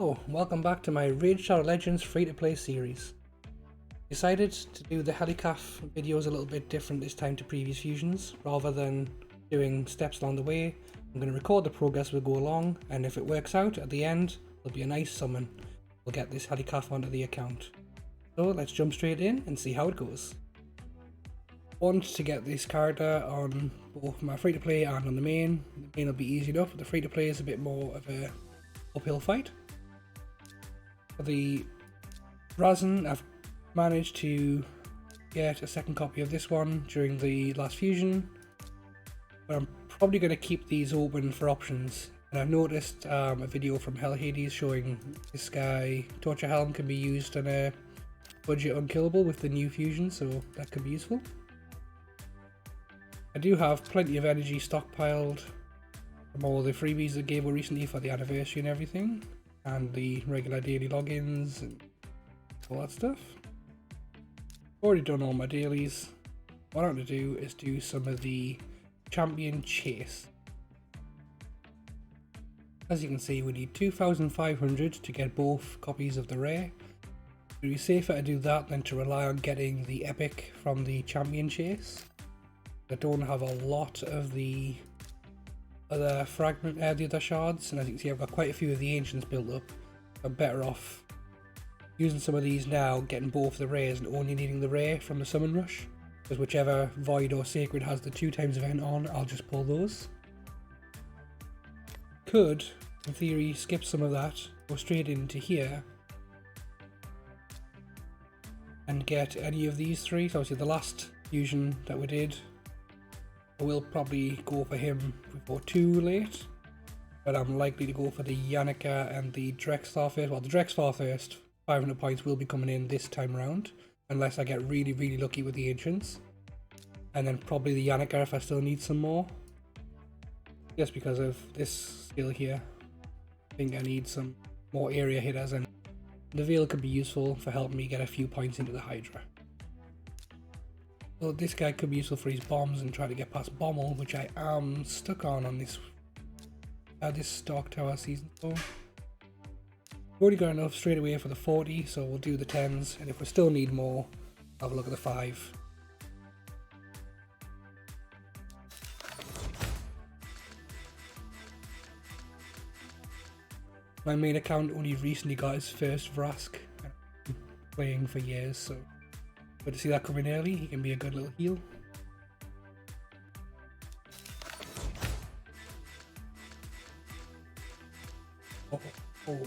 Oh, welcome back to my Raid Shadow Legends free-to-play series. Decided to do the Helicath videos a little bit different this time to previous fusions. Rather than doing steps along the way, I'm going to record the progress as we go along, and if it works out at the end, there'll be a nice summon. We'll get this Helicath onto the account. So let's jump straight in and see how it goes. Want to get this character on both my free-to-play and on the main. The main will be easy enough, but the free-to-play is a bit more of a uphill fight. For the Razin, I've managed to get a second copy of this one during the last fusion, but I'm probably going to keep these open for options. And I've noticed a video from Helicath showing this guy Torture Helm can be used on a budget unkillable with the new fusion, so that could be useful. I do have plenty of energy stockpiled from all the freebies that gave away recently for the anniversary and everything, and the regular daily logins and all that stuff. Already done all my dailies. What I'm going to do is do some of the champion chase. As you can see, we need 2,500 to get both copies of the rare. It would be safer to do that than to rely on getting the epic from the champion chase. I don't have a lot of the other the other shards, and as you can see, I've got quite a few of the ancients built up. I'm better off using some of these now, getting both the rares and only needing the rare from the summon rush, because whichever void or sacred has the 2x event on, I'll just pull those. Could, in theory, skip some of that, go straight into here and get any of these three. So obviously the last fusion that we did, I will probably go for him before too late, but I'm likely to go for the Helicath and the Drexthar first. Well, the Drexthar first, 500 points will be coming in this time around, unless I get really lucky with the ancients. And then probably the Helicath if I still need some more. Just because of this skill here, I think I need some more area hitters, and the Veil could be useful for helping me get a few points into the Hydra. So this guy could be useful for his bombs and try to get past Bommel, which I am stuck on this Dark Tower season 4. We've already got enough straight away for the 40, so we'll do the 10s, and if we still need more, have a look at the 5. My main account only recently got his first Vrask, playing for years, so good to see that coming early. He can be a good little heal. Oh,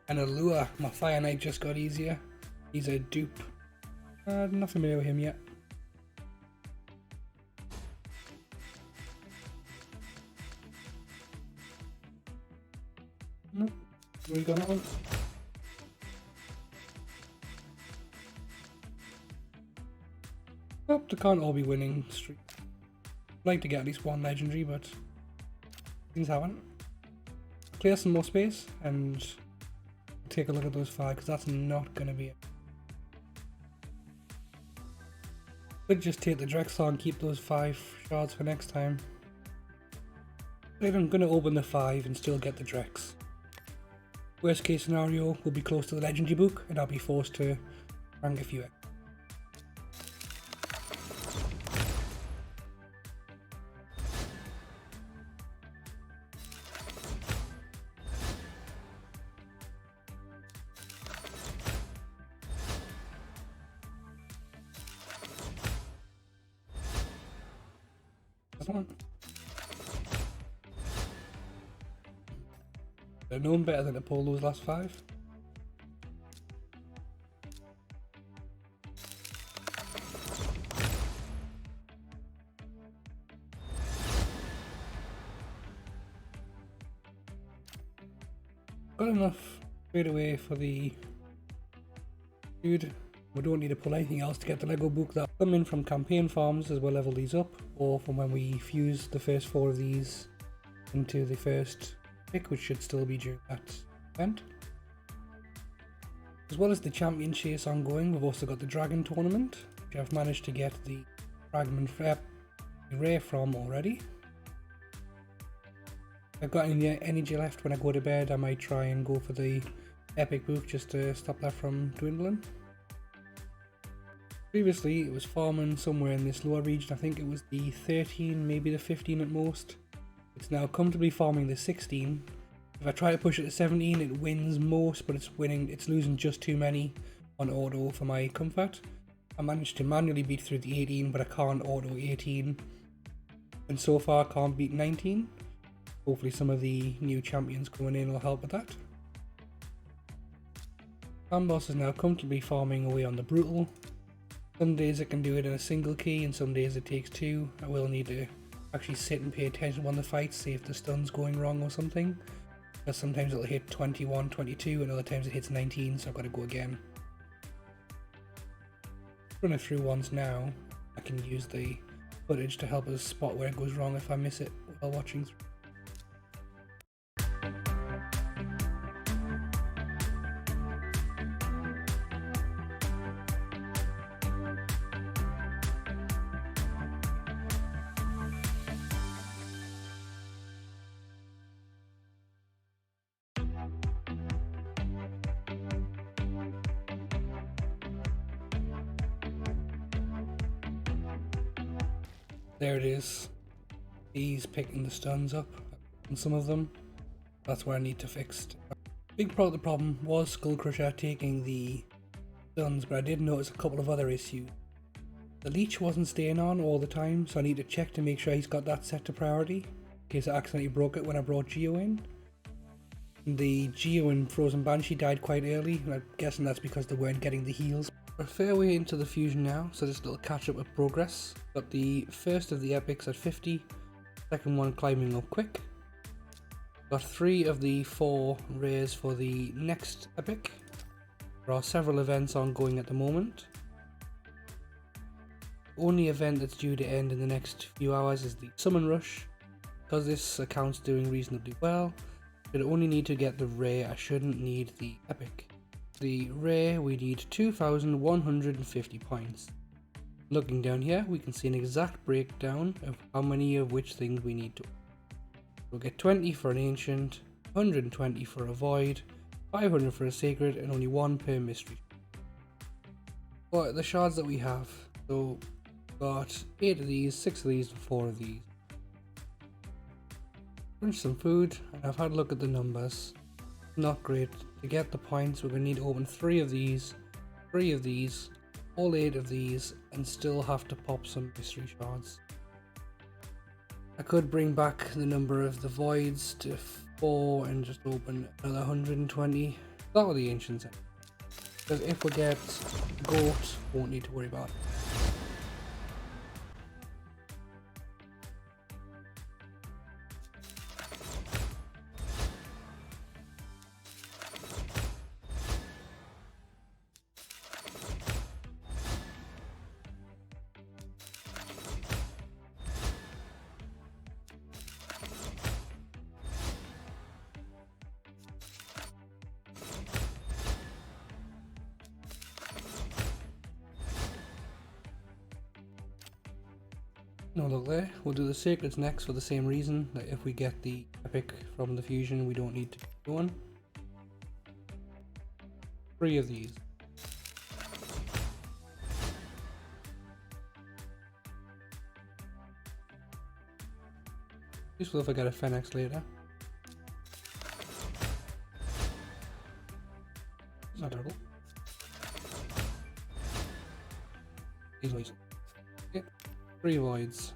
and a lure. My Fire Knight just got easier. He's a dupe. Not familiar with him yet. Nope. We got that one. Nope, they can't all be winning streaks. I'd like to get at least one legendary, but things haven't. Clear some more space and take a look at those 5, because that's not going to be it. Could just take the Drexthar and keep those 5 shards for next time. But I'm going to open the 5 and still get the Drex. Worst case scenario, we'll be close to the legendary book and I'll be forced to rank a few. I've known better than to pull those last 5. Got enough straight away for the dude. We don't need to pull anything else to get the Lego book that come in from campaign farms as we'll level these up, or from when we fuse the first 4 of these into the first pick, which should still be during that event. As well as the champion chase ongoing, we've also got the dragon tournament, which I've managed to get the fragment rare from already. If I've got any energy left when I go to bed, I might try and go for the epic book just to stop that from dwindling. Previously it was farming somewhere in this lower region. I think it was the 13, maybe the 15 at most. It's now comfortably farming the 16. If I try to push it to 17, it wins most, but it's losing just too many on auto for my comfort. I managed to manually beat through the 18, but I can't auto 18. And so far I can't beat 19. Hopefully some of the new champions coming in will help with that. Boss is now comfortably farming away on the brutal. Some days it can do it in a single key and some days it takes two. I will need to actually sit and pay attention on the fight, see if the stun's going wrong or something. Because sometimes it'll hit 21, 22 and other times it hits 19, so I've got to go again. Run it through once now. I can use the footage to help us spot where it goes wrong if I miss it while watching through. There it is. He's picking the stuns up on some of them. That's where I need to fix. Big part of the problem was Skull Crusher taking the stuns, but I did notice a couple of other issues. The leech wasn't staying on all the time, so I need to check to make sure he's got that set to priority, in case I accidentally broke it when I brought Geo in. The Geo and Frozen Banshee died quite early, and I'm guessing that's because they weren't getting the heals. We're a fair way into the fusion now, so just a little catch up with progress. Got the first of the epics at 50, second one climbing up quick. Got 3 of the 4 rares for the next epic. There are several events ongoing at the moment. The only event that's due to end in the next few hours is the Summon Rush. Because this account's doing reasonably well, I only need to get the rare, I shouldn't need the epic. The rare, we need 2,150 points. Looking down here, we can see an exact breakdown of how many of which things we need to. We'll get 20 for an ancient, 120 for a void, 500 for a sacred, and only 1 per mystery. But the shards that we have, so we've got 8 of these, 6 of these, and 4 of these. Crunch some food, and I've had a look at the numbers. Not great. To get the points, we're going to need to open 3 of these, 3 of these, all 8 of these, and still have to pop some mystery shards. I could bring back the number of the voids to 4 and just open another 120. That were the ancients. Because if we get goat, won't need to worry about it. No look there. We'll do the sacreds next for the same reason, that if we get the epic from the fusion we don't need to keep going. 3 of these. Useful if I get a Phoenix later. It's not terrible. These ways. Okay. 3 voids.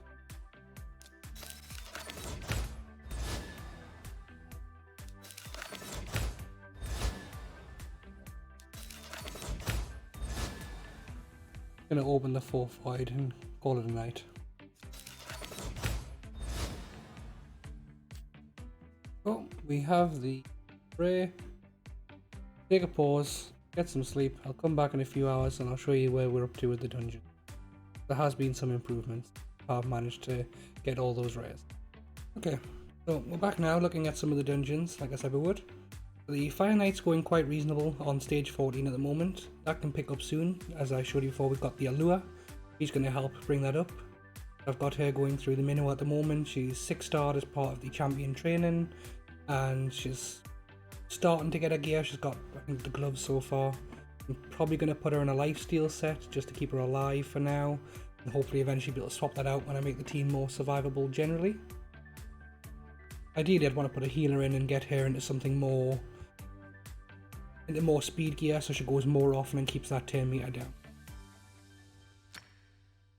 Gonna open the 4th void and call it a night. Oh, we have the spray. Take a pause, get some sleep. I'll come back in a few hours and I'll show you where we're up to with the dungeon. There has been some improvements. I've managed to get all those rares. Okay, so we're back now looking at some of the dungeons, like I said we would. The Fire Knight's going quite reasonable on stage 14 at the moment. That can pick up soon. As I showed you before, we've got the Allure. She's going to help bring that up. I've got her going through the minnow at the moment. She's 6-starred as part of the champion training, and she's starting to get her gear. She's got, I think, the gloves so far. I'm probably going to put her in a lifesteal set just to keep her alive for now, and hopefully eventually be able to swap that out when I make the team more survivable generally. Ideally I'd want to put a healer in and get her into something more, into more speed gear so she goes more often and keeps that turn meter down.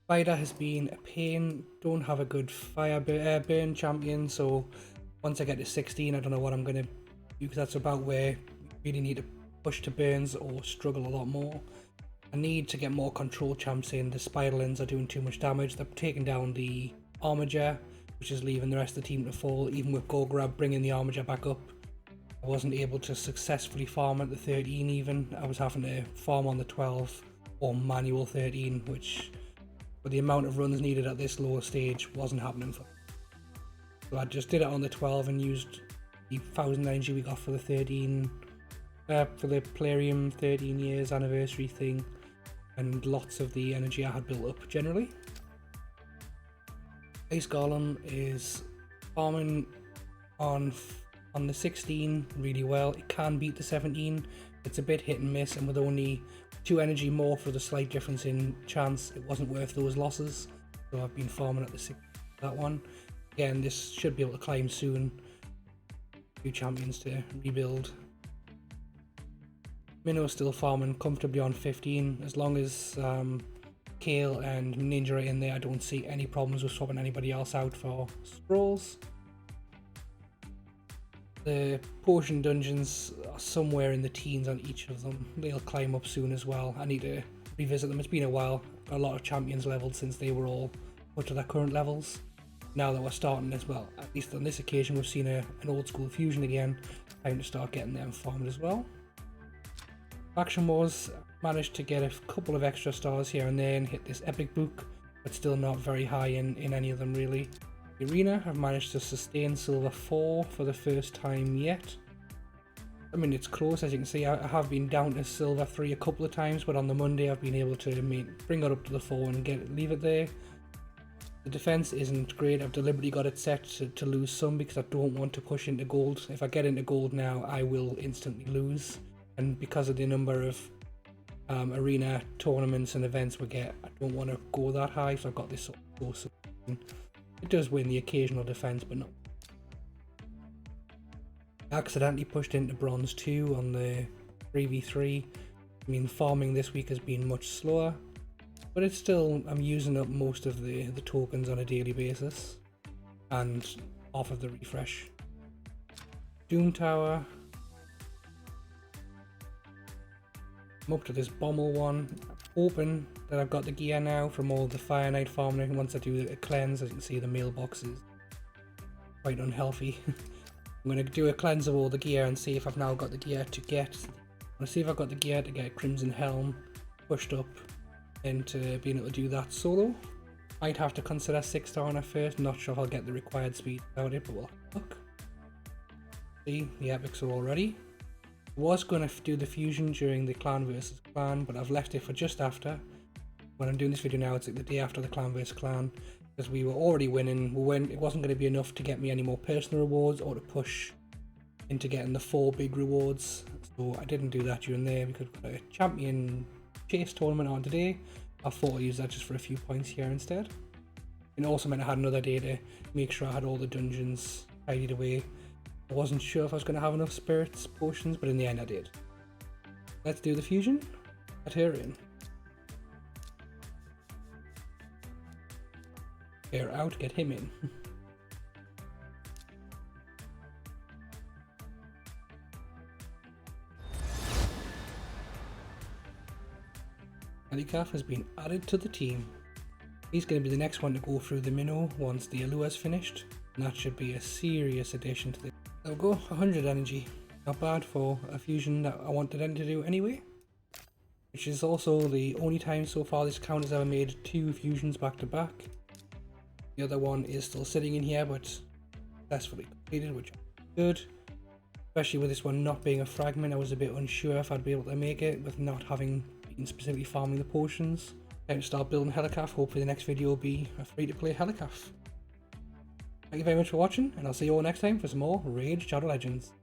Spider has been a pain, don't have a good fire burn champion, so once I get to 16 I don't know what I'm going to do, because that's about where you really need to push to burns or struggle a lot more. I need to get more control champs in. The Spiderlings are doing too much damage. They're taking down the Armager, which is leaving the rest of the team to fall. Even with Go Grab bringing the Armager back up, I wasn't able to successfully farm at the 13 even. I was having to farm on the 12 or manual 13, which for the amount of runs needed at this lower stage wasn't happening for me. So I just did it on the 12 and used the 1000 energy we got for the 13, for the Plarium 13 years anniversary thing, and lots of the energy I had built up generally. Ice Golem is farming on the 16 really well. It can beat the 17. It's a bit hit and miss, and with only 2 energy more for the slight difference in chance, it wasn't worth those losses. So I've been farming at the 6 that one. Again, this should be able to climb soon. A few champions to rebuild. Minnow's still farming comfortably on 15. As long as Kale and Ninja are in there, I don't see any problems with swapping anybody else out for Scrolls. The potion dungeons are somewhere in the teens on each of them. They'll climb up soon as well. I need to revisit them. It's been a while. Got a lot of champions leveled since they were all put to their current levels. Now that we're starting as well, at least on this occasion, we've seen an old school fusion again. Time to start getting them farmed as well. Faction Wars, managed to get a couple of extra stars here and there and hit this epic book, but still not very high in any of them really. The Arena, I've managed to sustain silver 4 for the first time yet. I mean, it's close. As you can see, I have been down to silver 3 a couple of times, but on the Monday I've been able to bring it up to the 4 and leave it there. The defense isn't great. I've deliberately got it set to lose some because I don't want to push into gold. If I get into gold now, I will instantly lose. And because of the number of arena tournaments and events we get, I don't want to go that high, so I've got this sort of close. It does win the occasional defense, but not. I accidentally pushed into bronze 2 on the 3v3. I mean, farming this week has been much slower, but it's still, I'm using up most of the tokens on a daily basis and off of the refresh. Doom Tower. I'm up to this Bommel one. I'm hoping that I've got the gear now from all the Fire Knight farming. Once I do a cleanse, as you can see, the mailbox is quite unhealthy. I'm going to do a cleanse of all the gear and see if I've now got the gear to get. I'm going to see if I've got the gear to get Crimson Helm pushed up into being able to do that solo. Might have to consider 6-star on it first. Not sure if I'll get the required speed without it, but we'll have a look. See, the epics are all ready. I was going to do the fusion during the clan versus clan, but I've left it for just after. When I'm doing this video now, it's like the day after the clan versus clan, because we were already winning. It wasn't going to be enough to get me any more personal rewards or to push into getting the 4 big rewards, so I didn't do that during there because we've got a champion chase tournament on today. I thought I'd use that just for a few points here instead. It also meant I had another day to make sure I had all the dungeons tidied away. I wasn't sure if I was going to have enough spirits potions, but in the end I did. Let's do the fusion. Get her in. Her out, get him in. Helicath has been added to the team. He's going to be the next one to go through the minnow once the allure is finished, and that should be a serious addition to the. There we go, 100 energy. Not bad for a fusion that I wanted them to do anyway. Which is also the only time so far this account has ever made 2 fusions back to back. The other one is still sitting in here, but successfully completed, which is good. Especially with this one not being a fragment, I was a bit unsure if I'd be able to make it with not having been specifically farming the potions. Time to start building Helicath. Hopefully the next video will be a free-to-play Helicath. Thank you very much for watching, and I'll see you all next time for some more Raid Shadow Legends.